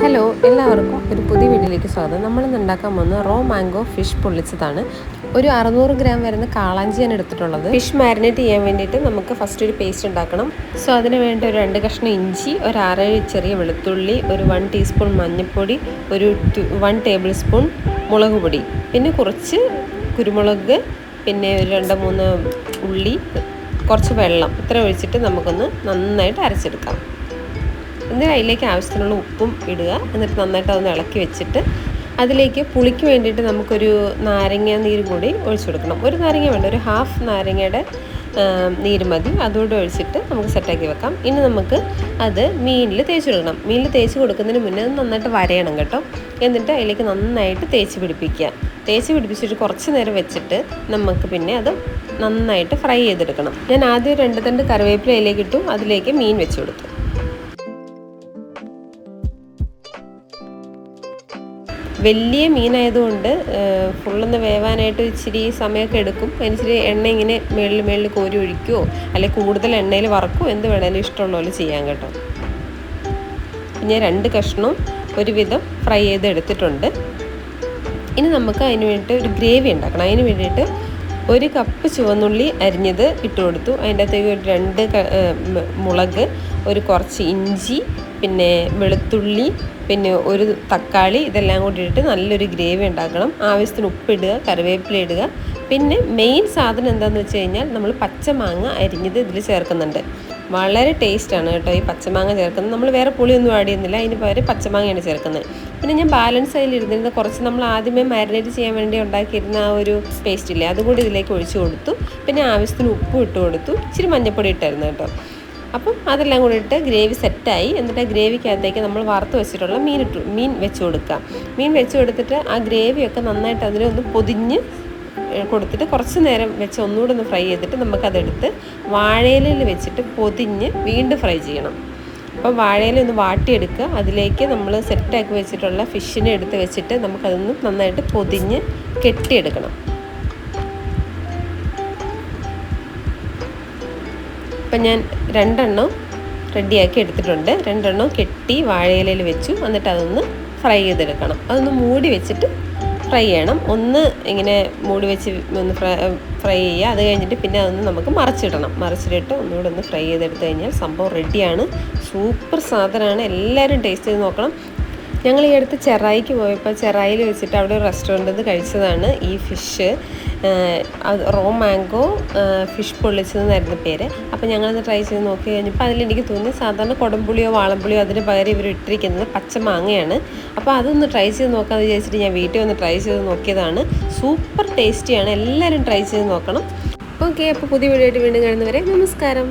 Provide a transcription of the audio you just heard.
Hello, എല്ലാവർക്കും ഒരു പുതിയ വീഡിയോയിലേക്ക് സ്വാഗതം. നമ്മളിന്ന് ഉണ്ടാക്കാൻ പോകുന്ന റോ മാംഗോ ഫിഷ് പൊള്ളിച്ചതാണ്. ഒരു 600 ഗ്രാം വരുന്ന കാളാഞ്ചിയാണ് എടുത്തിട്ടുള്ളത്. ഫിഷ് മാരിനേറ്റ് ചെയ്യാൻ വേണ്ടിയിട്ട് നമുക്ക് ഫസ്റ്റ് ഒരു പേസ്റ്റ് ഉണ്ടാക്കണം. സോ അതിന് വേണ്ടി ഒരു 2 കഷ്ണം ഇഞ്ചി, ഒരു 6 ചെറിയ വെളുത്തുള്ളി, ഒരു 1 ടീസ്പൂൺ മഞ്ഞൾപ്പൊടി, ഒരു 1 ടേബിൾ സ്പൂൺ മുളക് പൊടി, പിന്നെ കുറച്ച് കുരുമുളക്, പിന്നെ ഒരു 2-3 ഉള്ളി, കുറച്ച് വെള്ളം ഇത്ര ഒഴിച്ചിട്ട് നമുക്കൊന്ന് നന്നായിട്ട് അരച്ചെടുക്കാം. എന്നിട്ട് അതിലേക്ക് ആവശ്യത്തിനുള്ള ഉപ്പും ഇടുക. എന്നിട്ട് നന്നായിട്ട് അതൊന്ന് ഇളക്കി വെച്ചിട്ട് അതിലേക്ക് പുളിക്ക് വേണ്ടിയിട്ട് നമുക്കൊരു നാരങ്ങ നീരും കൂടി ഒഴിച്ചു കൊടുക്കണം. ഒരു നാരങ്ങ വേണ്ട, ഒരു ഹാഫ് നാരങ്ങയുടെ നീര് മതി. അതുകൂടെ ഒഴിച്ചിട്ട് നമുക്ക് സെറ്റാക്കി വെക്കാം. ഇനി നമുക്ക് അത് മീനിൽ തേച്ച് കൊടുക്കണം. മീനിൽ തേച്ച് കൊടുക്കുന്നതിന് മുന്നേ അത് നന്നായിട്ട് വരയണം കേട്ടോ. എന്നിട്ട് അതിലേക്ക് നന്നായിട്ട് തേച്ച് പിടിപ്പിക്കുക. തേച്ച് പിടിപ്പിച്ചിട്ട് കുറച്ച് നേരം വെച്ചിട്ട് നമുക്ക് പിന്നെ അത് നന്നായിട്ട് ഫ്രൈ ചെയ്തെടുക്കണം. ഞാൻ ആദ്യം 2 തണ്ട് കറിവേപ്പില അതിലേക്ക് ഇട്ടു. അതിലേക്ക് മീൻ വെച്ച് കൊടുത്തു. വലിയ മീനായതുകൊണ്ട് ഫുള്ളൊന്ന് വേവാനായിട്ട് ഇച്ചിരി സമയമൊക്കെ എടുക്കും. അതിനിച്ചിരി എണ്ണ ഇങ്ങനെ മേളിൽ കോരി ഒഴിക്കുകയോ അല്ലെങ്കിൽ കൂടുതൽ എണ്ണയിൽ വറക്കുകയോ എന്ത് വേണേലും ഇഷ്ടമുള്ള പോലെ ചെയ്യാം കേട്ടോ. പിന്നെ 2 കഷ്ണവും ഒരുവിധം ഫ്രൈ ചെയ്ത് എടുത്തിട്ടുണ്ട്. ഇനി നമുക്ക് അതിന് വേണ്ടിയിട്ട് ഒരു ഗ്രേവി ഉണ്ടാക്കണം. അതിന് വേണ്ടിയിട്ട് 1 കപ്പ് ചുവന്നുള്ളി അരിഞ്ഞത് ഇട്ട് കൊടുത്തു. അതിൻ്റെ അകത്തേക്ക് ഒരു 2 മുളക്, ഒരു കുറച്ച് ഇഞ്ചി, പിന്നെ വെളുത്തുള്ളി, പിന്നെ ഒരു തക്കാളി, ഇതെല്ലാം കൂടി ഇട്ടിട്ട് നല്ലൊരു ഗ്രേവി ഉണ്ടാക്കണം. ആവശ്യത്തിന് ഉപ്പിടുക, കറിവേപ്പില ഇടുക. പിന്നെ മെയിൻ സാധനം എന്താണെന്ന് വെച്ച് കഴിഞ്ഞാൽ നമ്മൾ പച്ചമാങ്ങ അരിഞ്ഞത് ഇതിൽ ചേർക്കുന്നുണ്ട്. വളരെ ടേസ്റ്റാണ് കേട്ടോ ഈ പച്ചമാങ്ങ ചേർക്കുന്നത്. നമ്മൾ വേറെ പുളിയൊന്നും ആഡ് ചെയ്യുന്നില്ല, അതിന് പകരം പച്ചമാങ്ങയാണ് ചേർക്കുന്നത്. പിന്നെ ഞാൻ ബാലൻസ് അതിലിരുന്നിരുന്ന കുറച്ച് നമ്മൾ ആദ്യമേ മാരിനേറ്റ് ചെയ്യാൻ വേണ്ടി ഉണ്ടാക്കിയിരുന്ന ആ ഒരു പേസ്റ്റ് ഇല്ലേ, അതുകൂടി ഇതിലേക്ക് ഒഴിച്ചു കൊടുത്തു. പിന്നെ ആവശ്യത്തിന് ഉപ്പും ഇട്ട് കൊടുത്തു. ഇച്ചിരി മഞ്ഞൾപ്പൊടി ഇട്ടായിരുന്നു കേട്ടോ. അപ്പം അതെല്ലാം കൂടി ഇട്ട് ഗ്രേവി സെറ്റായി. എന്നിട്ട് ആ ഗ്രേവിക്കകത്തേക്ക് നമ്മൾ വറുത്ത് വെച്ചിട്ടുള്ള മീൻ വെച്ച് കൊടുക്കാം. മീൻ വെച്ച് കൊടുത്തിട്ട് ആ ഗ്രേവിയൊക്കെ നന്നായിട്ട് അതിനൊന്ന് പൊതിഞ്ഞ് കൊടുത്തിട്ട് കുറച്ച് നേരം വെച്ച് ഒന്നുകൂടെ ഒന്ന് ഫ്രൈ ചെയ്തിട്ട് നമുക്കതെടുത്ത് വാഴയിലയിൽ വെച്ചിട്ട് പൊതിഞ്ഞ് വീണ്ടും ഫ്രൈ ചെയ്യണം. അപ്പോൾ വാഴയില ഒന്ന് വാട്ടിയെടുക്കുക. അതിലേക്ക് നമ്മൾ സെറ്റാക്കി വെച്ചിട്ടുള്ള ഫിഷിനെ എടുത്ത് വെച്ചിട്ട് നമുക്കതൊന്ന് നന്നായിട്ട് പൊതിഞ്ഞ് കെട്ടിയെടുക്കണം. അപ്പം ഞാൻ 2 റെഡിയാക്കി എടുത്തിട്ടുണ്ട്. 2 കെട്ടി വാഴയിലയിൽ വെച്ചു. എന്നിട്ട് അതൊന്ന് ഫ്രൈ ചെയ്തെടുക്കണം. അതൊന്ന് മൂടി വെച്ചിട്ട് ഫ്രൈ ചെയ്യണം. ഒന്ന് ഇങ്ങനെ മൂടി വെച്ച് ഒന്ന് ഫ്രൈ ചെയ്യുക. അത് കഴിഞ്ഞിട്ട് പിന്നെ അതൊന്ന് നമുക്ക് മറിച്ചിട്ട് ഒന്നുകൂടെ ഒന്ന് ഫ്രൈ ചെയ്തെടുത്ത് കഴിഞ്ഞാൽ സംഭവം റെഡിയാണ്. സൂപ്പർ സാധനമാണ്. എല്ലാവരും ടേസ്റ്റ് ചെയ്ത് നോക്കണം. ഞങ്ങൾ ഈ അടുത്ത് ചെറായിക്ക് പോയപ്പോൾ ചെറായിൽ വെച്ചിട്ട് അവിടെ ഒരു റെസ്റ്റോറൻറ്റിൽ നിന്ന് കഴിച്ചതാണ് ഈ ഫിഷ്. റോ മാംഗോ ഫിഷ് പൊള്ളിച്ചതെന്നായിരുന്നു പേര്. അപ്പോൾ ഞങ്ങളത് ട്രൈ ചെയ്ത് നോക്കി കഴിഞ്ഞപ്പോൾ അതിലെനിക്ക് തോന്നി സാധാരണ കുടംപുളിയോ വാളംപുളിയോ അതിന് പകരം ഇവർ ഇട്ടിരിക്കുന്നത് പച്ചമാങ്ങയാണ്. അപ്പോൾ അതൊന്ന് ട്രൈ ചെയ്ത് നോക്കാമെന്ന് വിചാരിച്ചിട്ട് ഞാൻ വീട്ടിൽ വന്ന് ട്രൈ ചെയ്ത് നോക്കിയതാണ്. സൂപ്പർ ടേസ്റ്റിയാണ്. എല്ലാവരും ട്രൈ ചെയ്ത് നോക്കണം. ഓക്കെ, അപ്പോൾ പുതിയ വീഡിയോ ആയിട്ട് വീണ്ടും കാണുന്നവരെ നമസ്കാരം.